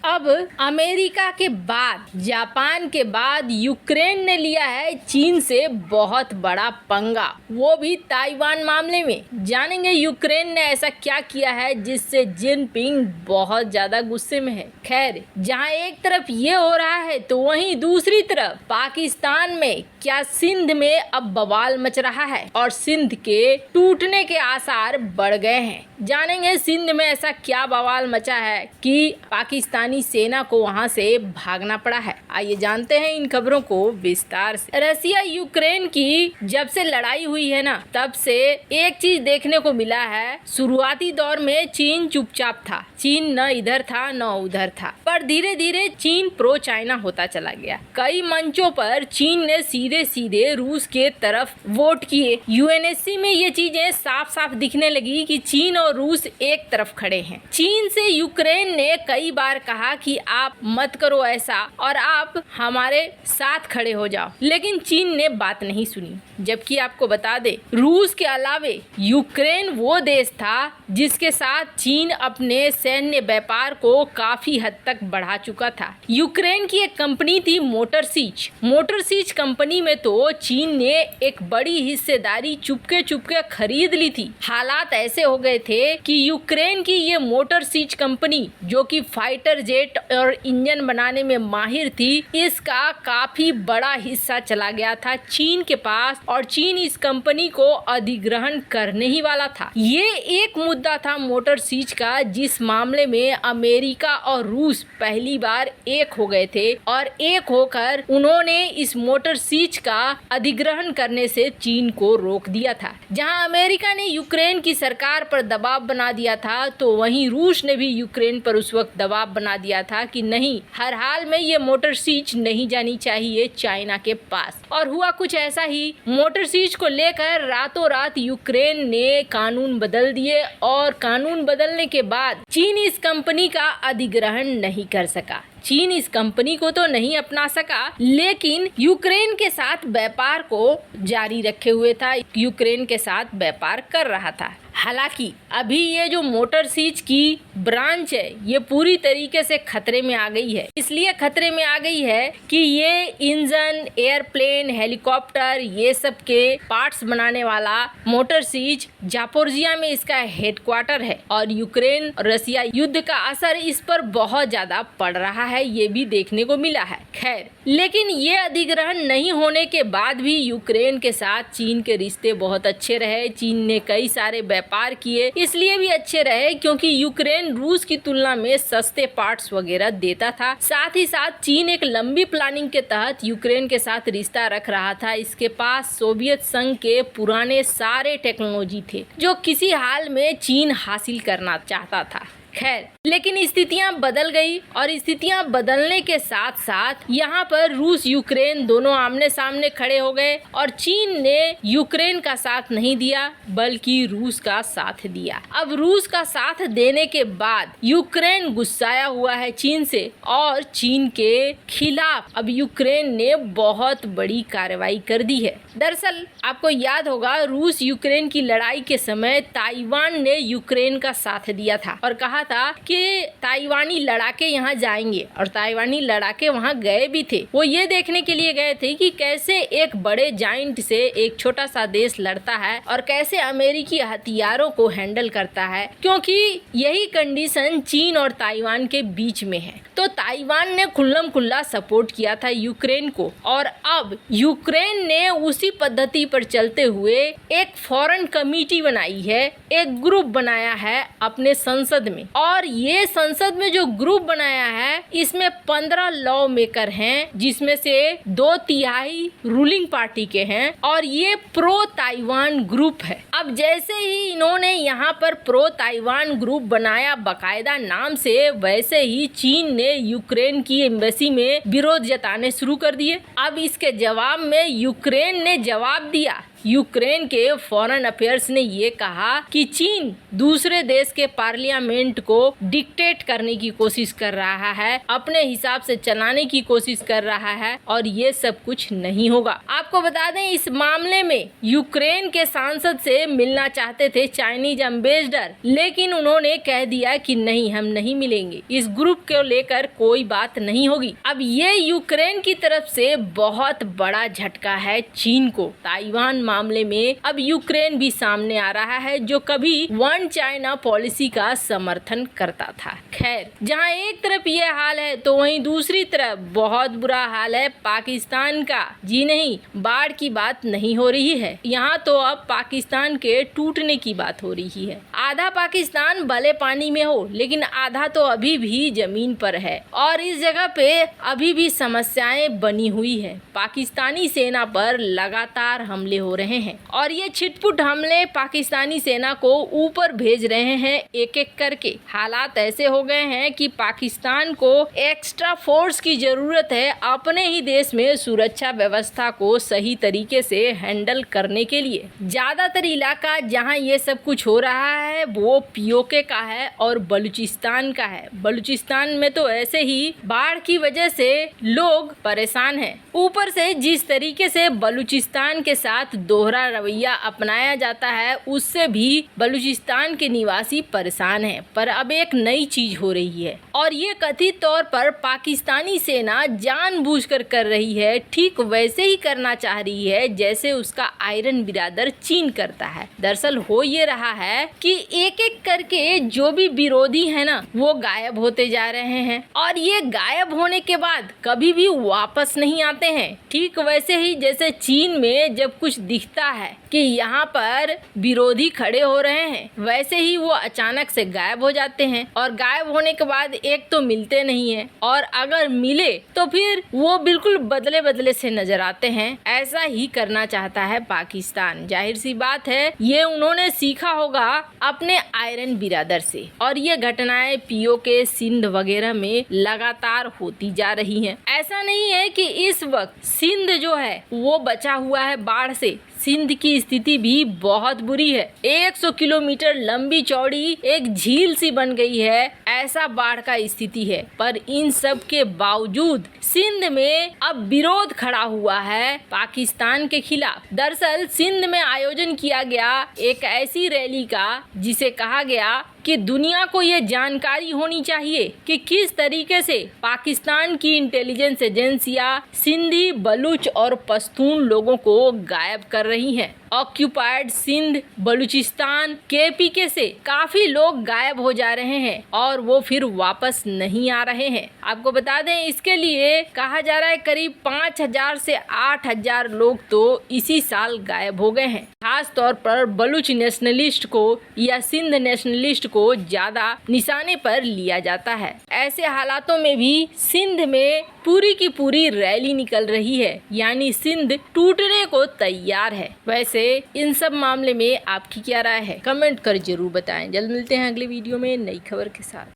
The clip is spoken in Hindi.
अब अमेरिका के बाद, जापान के बाद यूक्रेन ने लिया है चीन से बहुत बड़ा पंगा, वो भी ताइवान मामले में। जानेंगे यूक्रेन ने ऐसा क्या किया है जिससे जिनपिंग बहुत ज्यादा गुस्से में है। खैर, जहां एक तरफ ये हो रहा है तो वहीं दूसरी तरफ पाकिस्तान में क्या सिंध में अब बवाल मच रहा है और सिंध के टूटने के आसार बढ़ गए हैं। जानेंगे सिंध में ऐसा क्या बवाल मचा है कि पाकिस्तानी सेना को वहां से भागना पड़ा है। आइए जानते हैं इन खबरों को विस्तार से। रसिया यूक्रेन की जब से लड़ाई हुई है ना, तब से एक चीज देखने को मिला है। शुरुआती दौर में चीन चुपचाप था, चीन न इधर था न उधर था, पर धीरे धीरे चीन प्रो चाइना होता चला गया। कई मंचों पर चीन ने सीधे सीधे रूस के तरफ वोट किए। यूएनएससी में ये चीजें साफ साफ दिखने लगी कि चीन और रूस एक तरफ खड़े हैं। चीन से यूक्रेन ने कई बार कहा कि आप मत करो ऐसा और आप हमारे साथ खड़े हो जाओ, लेकिन चीन ने बात नहीं सुनी। जबकि आपको बता दे, रूस के अलावे यूक्रेन वो देश था जिसके साथ चीन अपने सैन्य व्यापार को काफी हद तक बढ़ा चुका था। यूक्रेन की एक कंपनी थी मोटर सीच कंपनी में तो चीन ने एक बड़ी हिस्सेदारी चुपके चुपके खरीद ली थी। हालात ऐसे हो गए थे कि यूक्रेन की ये मोटर सीच कंपनी, जो कि फाइटर जेट और इंजन बनाने में माहिर थी, इसका काफी बड़ा हिस्सा चला गया था चीन के पास और चीन इस कंपनी को अधिग्रहण करने ही वाला था। ये एक मुद्दा था मोटर सीच का, जिस मामले में अमेरिका और रूस पहली बार एक हो गए थे और एक होकर उन्होंने इस मोटर सीच का अधिग्रहण करने से चीन को रोक दिया था। जहां अमेरिका ने यूक्रेन की सरकार पर दबाव बना दिया था, तो वहीं रूस ने भी यूक्रेन पर उस वक्त दबाव बना दिया था कि नहीं, हर हाल में ये मोटर सीच नहीं जानी चाहिए चाइना के पास। और हुआ कुछ ऐसा ही, मोटर सीच को लेकर रातों रात यूक्रेन ने कानून बदल दिए और कानून बदलने के बाद चीन इस कंपनी का अधिग्रहण नहीं कर सका। चीन इस कंपनी को तो नहीं अपना सका, लेकिन यूक्रेन के साथ व्यापार को जारी रखे हुए था, यूक्रेन के साथ व्यापार कर रहा था। हालांकि अभी ये जो मोटर सीच की ब्रांच है, ये पूरी तरीके से खतरे में आ गई है। इसलिए खतरे में आ गई है कि ये इंजन, एयरप्लेन, हेलीकॉप्टर, ये सब के पार्ट्स बनाने वाला मोटर सीच जापोरिजिया में इसका हेडक्वार्टर है और यूक्रेन और रसिया युद्ध का असर इस पर बहुत ज्यादा पड़ रहा है, ये भी देखने को मिला है। खैर, लेकिन ये अधिग्रहण नहीं होने के बाद भी यूक्रेन के साथ चीन के रिश्ते बहुत अच्छे रहे। चीन ने कई सारे व्यापार किए, इसलिए भी अच्छे रहे क्योंकि यूक्रेन रूस की तुलना में सस्ते पार्ट्स वगैरह देता था। साथ ही साथ चीन एक लंबी प्लानिंग के तहत यूक्रेन के साथ रिश्ता रख रहा था। इसके पास सोवियत संघ के पुराने सारे टेक्नोलॉजी थे जो किसी हाल में चीन हासिल करना चाहता था। खैर, लेकिन स्थितियां बदल गई और स्थितियां बदलने के साथ साथ यहाँ पर रूस यूक्रेन दोनों आमने सामने खड़े हो गए और चीन ने यूक्रेन का साथ नहीं दिया बल्कि रूस का साथ दिया। अब रूस का साथ देने के बाद यूक्रेन गुस्साया हुआ है चीन से और चीन के खिलाफ अब यूक्रेन ने बहुत बड़ी कार्रवाई कर दी है। दरअसल आपको याद होगा, रूस यूक्रेन की लड़ाई के समय ताइवान ने यूक्रेन का साथ दिया था और कहा था कि ताइवानी लड़ाके यहाँ जाएंगे और ताइवानी लड़ाके वहाँ गए भी थे। वो ये देखने के लिए गए थे कि कैसे एक बड़े जाइंट से एक छोटा सा देश लड़ता है और कैसे अमेरिकी हथियारों को हैंडल करता है, क्योंकि यही कंडीशन चीन और ताइवान के बीच में है। तो ताइवान ने खुल्लम खुल्ला सपोर्ट किया था यूक्रेन को और अब यूक्रेन ने उसी पद्धति पर चलते हुए एक फॉरेन कमेटी बनाई है, एक ग्रुप बनाया है अपने संसद में और ये संसद में जो ग्रुप बनाया है इसमें 15 लॉ मेकर हैं, जिसमें से 2/3 रूलिंग पार्टी के हैं और ये प्रो ताइवान ग्रुप है। अब जैसे ही इन्होंने यहाँ पर प्रो ताइवान ग्रुप बनाया बाकायदा नाम से, वैसे ही चीन ने यूक्रेन की एम्बेसी में विरोध जताने शुरू कर दिए। अब इसके जवाब में यूक्रेन ने जवाब दिया यूक्रेन के फॉरेन अफेयर्स ने ये कहा कि चीन दूसरे देश के पार्लियामेंट को डिक्टेट करने की कोशिश कर रहा है, अपने हिसाब से चलाने की कोशिश कर रहा है और ये सब कुछ नहीं होगा। आपको बता दें, इस मामले में यूक्रेन के सांसद से मिलना चाहते थे चाइनीज एम्बेसडर, लेकिन उन्होंने कह दिया कि नहीं, हम नहीं मिलेंगे, इस ग्रुप को लेकर कोई बात नहीं होगी। अब ये यूक्रेन की तरफ से बहुत बड़ा झटका है चीन को। ताइवान मामले में अब यूक्रेन भी सामने आ रहा है, जो कभी वन चाइना पॉलिसी का समर्थन करता था। खैर, जहां एक तरफ ये हाल है तो वहीं दूसरी तरफ बहुत बुरा हाल है पाकिस्तान का। जी नहीं, बाढ़ की बात नहीं हो रही है, यहाँ तो अब पाकिस्तान के टूटने की बात हो रही है। आधा पाकिस्तान भले पानी में हो, लेकिन आधा तो अभी भी जमीन पर है और इस जगह पे अभी भी समस्याएं बनी हुई है। पाकिस्तानी सेना पर लगातार हमले हो रहे हैं और ये छिटपुट हमले पाकिस्तानी सेना को ऊपर भेज रहे हैं एक एक करके। हालात ऐसे हो गए हैं कि पाकिस्तान को एक्स्ट्रा फोर्स की जरूरत है अपने ही देश में सुरक्षा व्यवस्था को सही तरीके से हैंडल करने के लिए। ज्यादातर इलाका जहां ये सब कुछ हो रहा है वो पीओके का है और बलूचिस्तान का है। बलूचिस्तान में तो ऐसे ही बाढ़ की वजह से लोग परेशान हैं। ऊपर से जिस तरीके से बलूचिस्तान के साथ दोहरा रवैया अपनाया जाता है, उससे भी बलूचिस्तान के निवासी परेशान हैं। पर अब एक नई चीज हो रही है और ये कथित तौर पर पाकिस्तानी सेना जानबूझकर कर रही है, ठीक वैसे ही करना चाह रही है जैसे उसका आयरन बिरादर चीन करता है। दरअसल हो ये रहा है कि एक एक करके जो भी विरोधी है ना, वो गायब होते जा रहे हैं और ये गायब होने के बाद कभी भी वापस नहीं आते हैं। ठीक वैसे ही जैसे चीन में जब कुछ दिखता है कि यहाँ पर विरोधी खड़े हो रहे हैं, वैसे ही वो अचानक से गायब हो जाते हैं और गायब होने के बाद एक तो मिलते नहीं है और अगर मिले तो फिर वो बिल्कुल बदले बदले से नजर आते हैं। ऐसा ही करना चाहता है पाकिस्तान। जाहिर सी बात है, ये उन्होंने सीखा होगा अपने आयरन बिरादर से और ये घटनाएं पीओके सिंध वगैरह में लगातार होती जा रही हैं। ऐसा नहीं है कि इस वक्त सिंध जो है वो बचा हुआ है बाढ़ से। सिंध की स्थिति भी बहुत बुरी है। 100 किलोमीटर लंबी चौड़ी एक झील सी बन गई है, ऐसा बाढ़ का स्थिति है। पर इन सब के बावजूद सिंध में अब विरोध खड़ा हुआ है पाकिस्तान के खिलाफ। दरअसल सिंध में आयोजन किया गया एक ऐसी रैली का जिसे कहा गया कि दुनिया को ये जानकारी होनी चाहिए कि किस तरीके से पाकिस्तान की इंटेलिजेंस एजेंसियां सिंधी, बलूच और पश्तून लोगों को गायब कर रही हैं। ऑक्यूपाइड सिंध, बलूचिस्तान, केपीके से काफी लोग गायब हो जा रहे हैं और वो फिर वापस नहीं आ रहे हैं। आपको बता दें, इसके लिए कहा जा रहा है करीब 5000 से 8000 लोग तो इसी साल गायब हो गए हैं। खास तौर पर बलूच नेशनलिस्ट को या सिंध नेशनलिस्ट को ज्यादा निशाने पर लिया जाता है। ऐसे हालातों में भी सिंध में पूरी की पूरी रैली निकल रही है, यानी सिंध टूटने को तैयार है। वैसे इन सब मामले में आपकी क्या राय है, कमेंट कर जरूर बताएं। जल्द मिलते हैं अगले वीडियो में नई खबर के साथ।